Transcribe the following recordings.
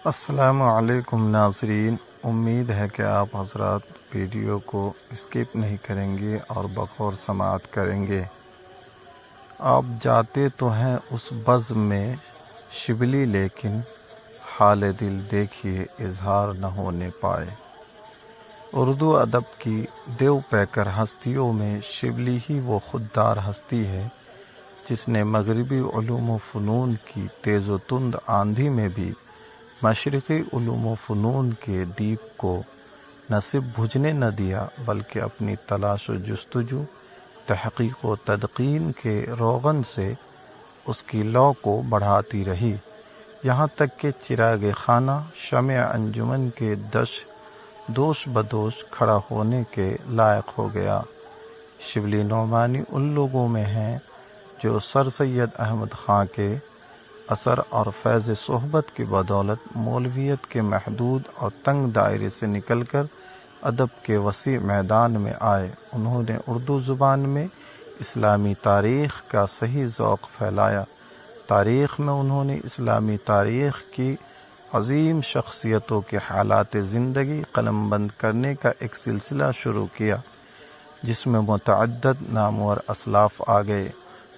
السلام علیکم ناظرین، امید ہے کہ آپ حضرات ویڈیو کو اسکپ نہیں کریں گے اور بغور سماعت کریں گے۔ آپ جاتے تو ہیں اس بزم میں شبلی، لیکن حال دل دیکھیے اظہار نہ ہونے پائے۔ اردو ادب کی دیو پیکر ہستیوں میں شبلی ہی وہ خوددار ہستی ہے جس نے مغربی علوم و فنون کی تیز و تند آندھی میں بھی مشرقی علوم و فنون کے دیپ کو نہ صرف بجھنے نہ دیا، بلکہ اپنی تلاش و جستجو، تحقیق و تدقین کے روغن سے اس کی لو کو بڑھاتی رہی، یہاں تک کہ چراغ خانہ شمع انجمن کے دوش بدوش کھڑا ہونے کے لائق ہو گیا۔ شبلی نعمانی ان لوگوں میں ہیں جو سر سید احمد خاں کے اثر اور فیض صحبت کی بدولت مولویت کے محدود اور تنگ دائرے سے نکل کر ادب کے وسیع میدان میں آئے۔ انہوں نے اردو زبان میں اسلامی تاریخ کا صحیح ذوق پھیلایا۔ تاریخ میں انہوں نے اسلامی تاریخ کی عظیم شخصیتوں کے حالات زندگی قلم بند کرنے کا ایک سلسلہ شروع کیا جس میں متعدد نامور اسلاف آ گئے۔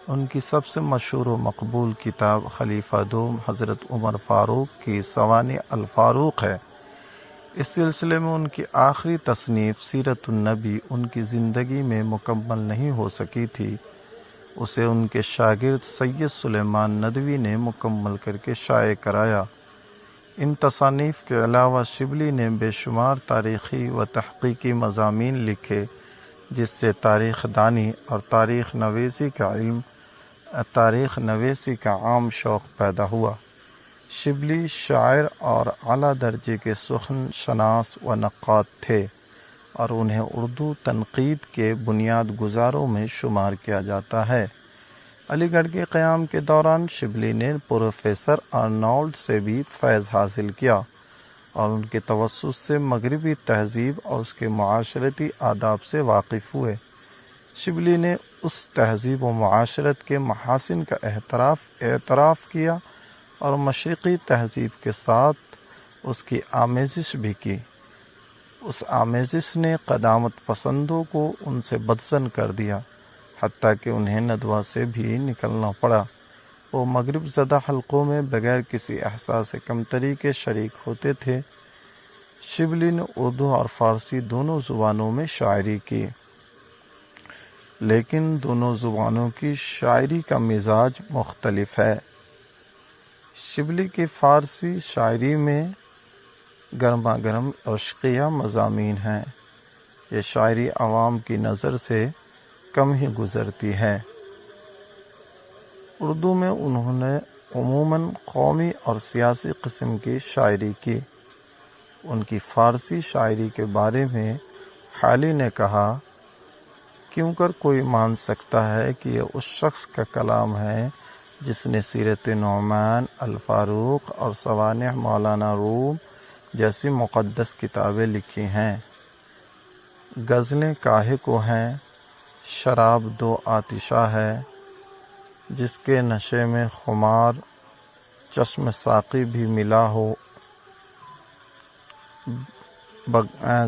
ان کی سب سے مشہور و مقبول کتاب خلیفہ دوم حضرت عمر فاروق کی سوانح الفاروق ہے۔ اس سلسلے میں ان کی آخری تصنیف سیرت النبی ان کی زندگی میں مکمل نہیں ہو سکی تھی، اسے ان کے شاگرد سید سلیمان ندوی نے مکمل کر کے شائع کرایا۔ ان تصانیف کے علاوہ شبلی نے بے شمار تاریخی و تحقیقی مضامین لکھے جس سے تاریخ دانی اور تاریخ نویسی کا عام شوق پیدا ہوا۔ شبلی شاعر اور اعلیٰ درجے کے سخن شناس و نقاد تھے اور انہیں اردو تنقید کے بنیاد گزاروں میں شمار کیا جاتا ہے۔ علی گڑھ کے قیام کے دوران شبلی نے پروفیسر آرنولڈ سے بھی فیض حاصل کیا اور ان کے توسط سے مغربی تہذیب اور اس کے معاشرتی آداب سے واقف ہوئے۔ شبلی نے اس تہذیب و معاشرت کے محاسن کا اعتراف کیا اور مشرقی تہذیب کے ساتھ اس کی آمیزش بھی کی۔ اس آمیزش نے قدامت پسندوں کو ان سے بدظن کر دیا، حتیٰ کہ انہیں ندوہ سے بھی نکلنا پڑا۔ وہ مغرب زدہ حلقوں میں بغیر کسی احساس کمتری کے شریک ہوتے تھے۔ شبلی نے اردو اور فارسی دونوں زبانوں میں شاعری کی، لیکن دونوں زبانوں کی شاعری کا مزاج مختلف ہے۔ شبلی کی فارسی شاعری میں گرما گرم عشقیہ مضامین ہیں۔ یہ شاعری عوام کی نظر سے کم ہی گزرتی ہے۔ اردو میں انہوں نے عموماً قومی اور سیاسی قسم کی شاعری کی۔ ان کی فارسی شاعری کے بارے میں حالی نے کہا، کیوں کر کوئی مان سکتا ہے کہ یہ اس شخص کا کلام ہے جس نے سیرت نعمان، الفاروق اور سوانح مولانا روم جیسی مقدس کتابیں لکھی ہیں۔ غزلیں کاہے کو ہیں، شراب دو آتشہ ہے، جس کے نشے میں خمار چشم ساقی بھی ملا ہو۔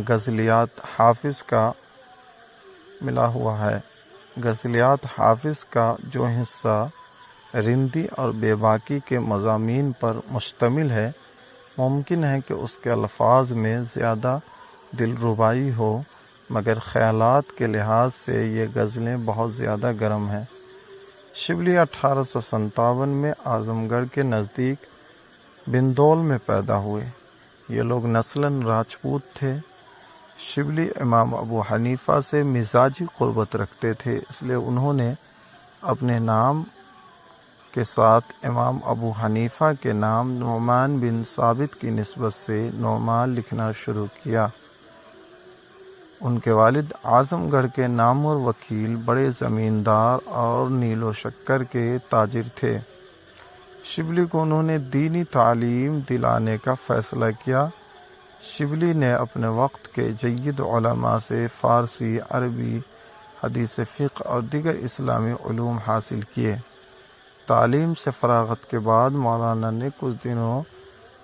غزلیات حافظ کا ملا ہوا ہے۔ غزلیات حافظ کا جو حصہ رندی اور بے باکی کے مضامین پر مشتمل ہے، ممکن ہے کہ اس کے الفاظ میں زیادہ دلربائی ہو، مگر خیالات کے لحاظ سے یہ غزلیں بہت زیادہ گرم ہیں۔ شبلی 1857 میں اعظم گڑھ کے نزدیک بندول میں پیدا ہوئے۔ یہ لوگ نسلاً راجپوت تھے۔ شبلی امام ابو حنیفہ سے مزاجی قربت رکھتے تھے، اس لیے انہوں نے اپنے نام کے ساتھ امام ابو حنیفہ کے نام نعمان بن ثابت کی نسبت سے نعمان لکھنا شروع کیا۔ ان کے والد اعظم گڑھ کے نامور وکیل، بڑے زمیندار اور نیل و شکر کے تاجر تھے۔ شبلی کو انہوں نے دینی تعلیم دلانے کا فیصلہ کیا۔ شبلی نے اپنے وقت کے جید علماء سے فارسی، عربی، حدیث فقہ اور دیگر اسلامی علوم حاصل کیے۔ تعلیم سے فراغت کے بعد مولانا نے کچھ دنوں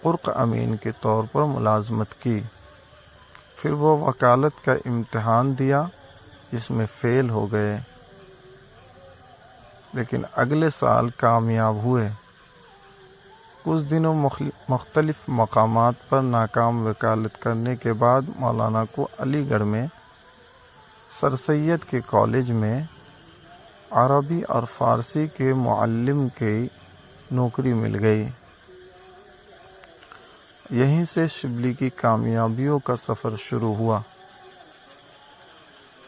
قرق امین کے طور پر ملازمت کی۔ پھر وہ وکالت کا امتحان دیا جس میں فیل ہو گئے، لیکن اگلے سال کامیاب ہوئے۔ کچھ دنوں مختلف مقامات پر ناکام وکالت کرنے کے بعد مولانا کو علی گڑھ میں سر سید کے کالج میں عربی اور فارسی کے معلم کی نوکری مل گئی۔ یہیں سے شبلی کی کامیابیوں کا سفر شروع ہوا۔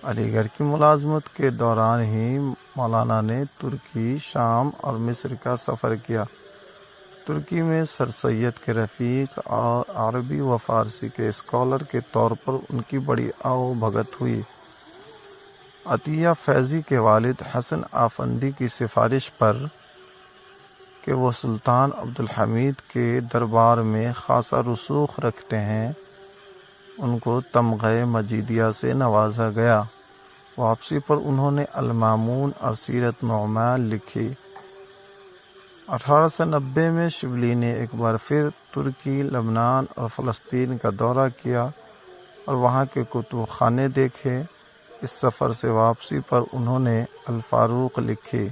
علی گڑھ کی ملازمت کے دوران ہی مولانا نے ترکی، شام اور مصر کا سفر کیا۔ ترکی میں سر سید کے رفیق اور عربی و فارسی کے اسکالر کے طور پر ان کی بڑی آؤ بھگت ہوئی۔ عطیہ فیضی کے والد حسن آفندی کی سفارش پر کہ وہ سلطان عبدالحمید کے دربار میں خاصا رسوخ رکھتے ہیں، ان کو تمغہ مجیدیہ سے نوازا گیا۔ واپسی پر انہوں نے المامون اور سیرت نعمان لکھی۔ 1890 میں شبلی نے ایک بار پھر ترکی، لبنان اور فلسطین کا دورہ کیا اور وہاں کے کتب خانے دیکھے۔ اس سفر سے واپسی پر انہوں نے الفاروق لکھی۔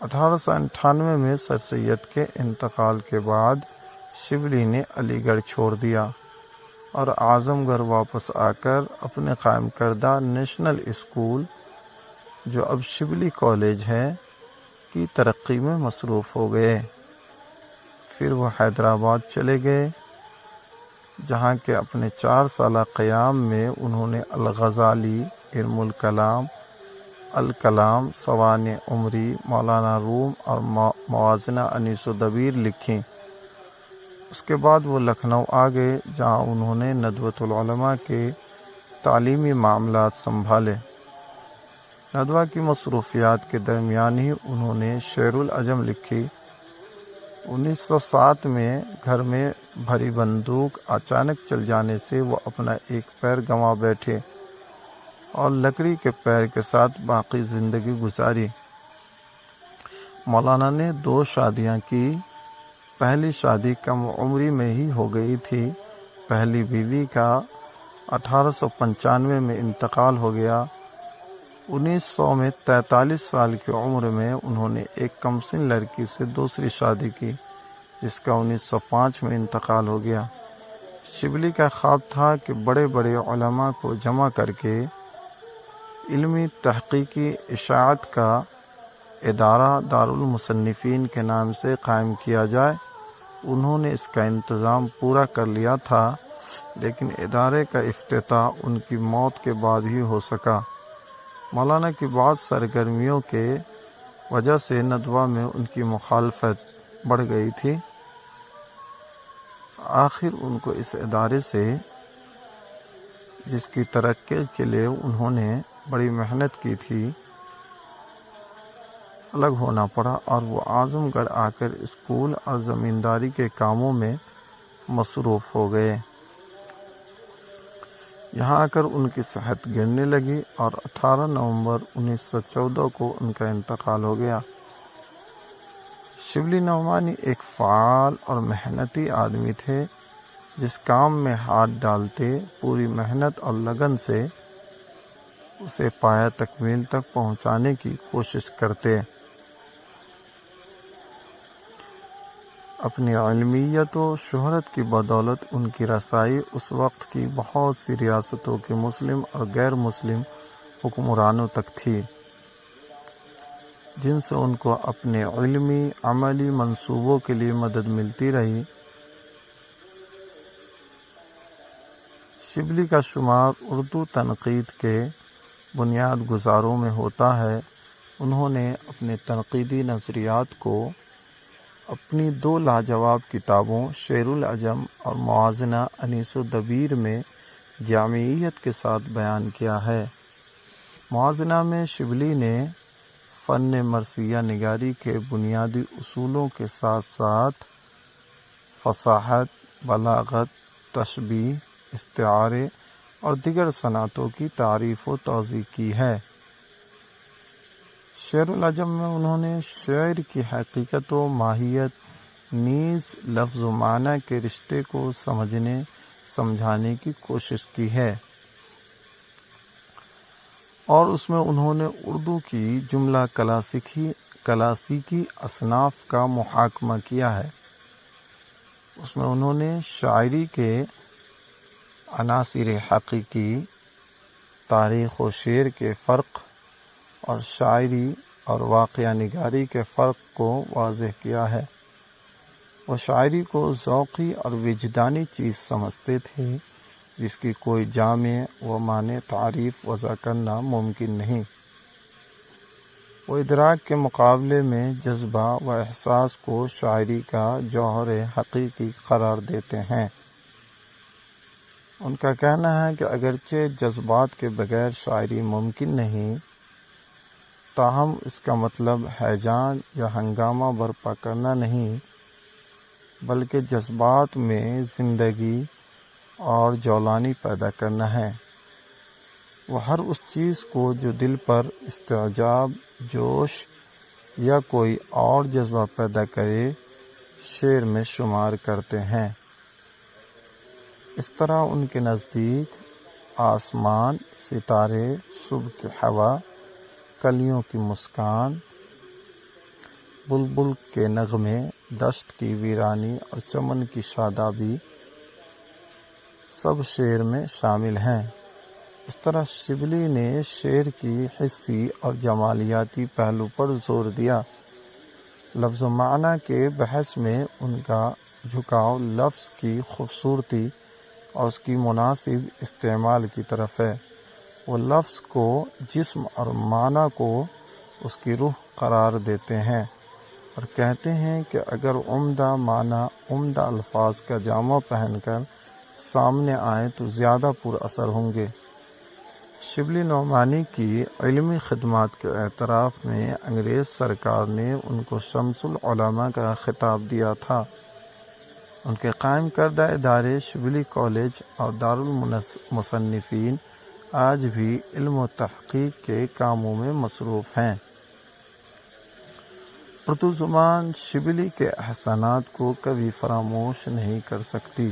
1898 میں سر سید کے انتقال کے بعد شبلی نے علی گڑھ چھوڑ دیا اور اعظم گڑھ واپس آ کر اپنے قائم کردہ نیشنل اسکول، جو اب شبلی کالج ہے، کی ترقی میں مصروف ہو گئے۔ پھر وہ حیدرآباد چلے گئے، جہاں کے اپنے 4 سالہ قیام میں انہوں نے الغزالی، علم الکلام، الکلام، سوانح عمری، مولانا روم اور موازنہ انیس و دبیر لکھیں۔ اس کے بعد وہ لکھنؤ آ گئے، جہاں انہوں نے ندوۃ العلماء کے تعلیمی معاملات سنبھالے۔ ندوہ کی مصروفیات کے درمیان ہی انہوں نے شعر العجم لکھی۔ 1907 میں گھر میں بھری بندوق اچانک چل جانے سے وہ اپنا ایک پیر گنوا بیٹھے اور لکڑی کے پیر کے ساتھ باقی زندگی گزاری۔ مولانا نے 2 شادیاں کی۔ پہلی شادی کم عمری میں ہی ہو گئی تھی۔ پہلی بیوی کا 1895 میں انتقال ہو گیا۔ 1900 میں 43 سال کی عمر میں انہوں نے ایک کمسن لڑکی سے دوسری شادی کی، جس کا 1905 میں انتقال ہو گیا۔ شبلی کا خواب تھا کہ بڑے بڑے علماء کو جمع کر کے علمی تحقیقی اشاعت کا ادارہ دارالمصنفین کے نام سے قائم کیا جائے۔ انہوں نے اس کا انتظام پورا کر لیا تھا، لیکن ادارے کا افتتاح ان کی موت کے بعد ہی ہو سکا۔ مولانا کی بعض سرگرمیوں کے وجہ سے ندوہ میں ان کی مخالفت بڑھ گئی تھی۔ آخر ان کو اس ادارے سے، جس کی ترقی کے لیے انہوں نے بڑی محنت کی تھی، الگ ہونا پڑا اور وہ اعظم گڑھ آ کر اسکول اور زمینداری کے کاموں میں مصروف ہو گئے۔ یہاں آ کر ان کی صحت گرنے لگی اور 18 نومبر 1914 کو ان کا انتقال ہو گیا۔ شبلی نعمانی ایک فعال اور محنتی آدمی تھے، جس کام میں ہاتھ ڈالتے پوری محنت اور لگن سے اسے پایہ تکمیل تک پہنچانے کی کوشش کرتے۔ اپنی علمیت و شہرت کی بدولت ان کی رسائی اس وقت کی بہت سی ریاستوں کے مسلم اور غیر مسلم حکمرانوں تک تھی، جن سے ان کو اپنے علمی عملی منصوبوں کے لیے مدد ملتی رہی۔ شبلی کا شمار اردو تنقید کے بنیاد گزاروں میں ہوتا ہے۔ انہوں نے اپنے تنقیدی نظریات کو اپنی 2 لاجواب کتابوں شعر العجم اور موازنہ انیس و دبیر میں جامعیت کے ساتھ بیان کیا ہے۔ موازنہ میں شبلی نے فن مرثیہ نگاری کے بنیادی اصولوں کے ساتھ ساتھ فصاحت، بلاغت، تشبیہ، استعارے اور دیگر صنعتوں کی تعریف و توضیح کی ہے۔ شعر العجم میں انہوں نے شعر کی حقیقت و ماہیت، نیز لفظ و معنی کے رشتے کو سمجھانے کی کوشش کی ہے، اور اس میں انہوں نے اردو کی جملہ کلاسیکی اصناف کا محاکمہ کیا ہے۔ اس میں انہوں نے شاعری کے عناصر حقیقی، تاریخ و شعر کے فرق، اور شاعری اور واقعہ نگاری کے فرق کو واضح کیا ہے۔ وہ شاعری کو ذوقی اور وجدانی چیز سمجھتے تھے جس کی کوئی جامع و معنی تعریف وضع کرنا ممکن نہیں۔ وہ ادراک کے مقابلے میں جذبہ و احساس کو شاعری کا جوہر حقیقی قرار دیتے ہیں۔ ان کا کہنا ہے کہ اگرچہ جذبات کے بغیر شاعری ممکن نہیں، تاہم اس کا مطلب ہیجان یا ہنگامہ برپا کرنا نہیں، بلکہ جذبات میں زندگی اور جولانی پیدا کرنا ہے۔ وہ ہر اس چیز کو جو دل پر استعجاب، جوش یا کوئی اور جذبہ پیدا کرے، شعر میں شمار کرتے ہیں۔ اس طرح ان کے نزدیک آسمان، ستارے، صبح کی ہوا، کلیوں کی مسکان، بلبل کے نغمے، دشت کی ویرانی اور چمن کی شادابی سب شعر میں شامل ہیں۔ اس طرح شبلی نے شعر کی حسی اور جمالیاتی پہلو پر زور دیا۔ لفظ و معنی کے بحث میں ان کا جھکاؤ لفظ کی خوبصورتی اور اس کی مناسب استعمال کی طرف ہے۔ وہ لفظ کو جسم اور معنی کو اس کی روح قرار دیتے ہیں اور کہتے ہیں کہ اگر عمدہ معنی عمدہ الفاظ کا جامہ پہن کر سامنے آئیں تو زیادہ پر اثر ہوں گے۔ شبلی نعمانی کی علمی خدمات کے اعتراف میں انگریز سرکار نے ان کو شمس العلماء کا خطاب دیا تھا۔ ان کے قائم کردہ ادارے شبلی کالج اور دارالمصنفین آج بھی علم و تحقیق کے کاموں میں مصروف ہیں۔ اردو زبان شبلی کے احسانات کو کبھی فراموش نہیں کر سکتی۔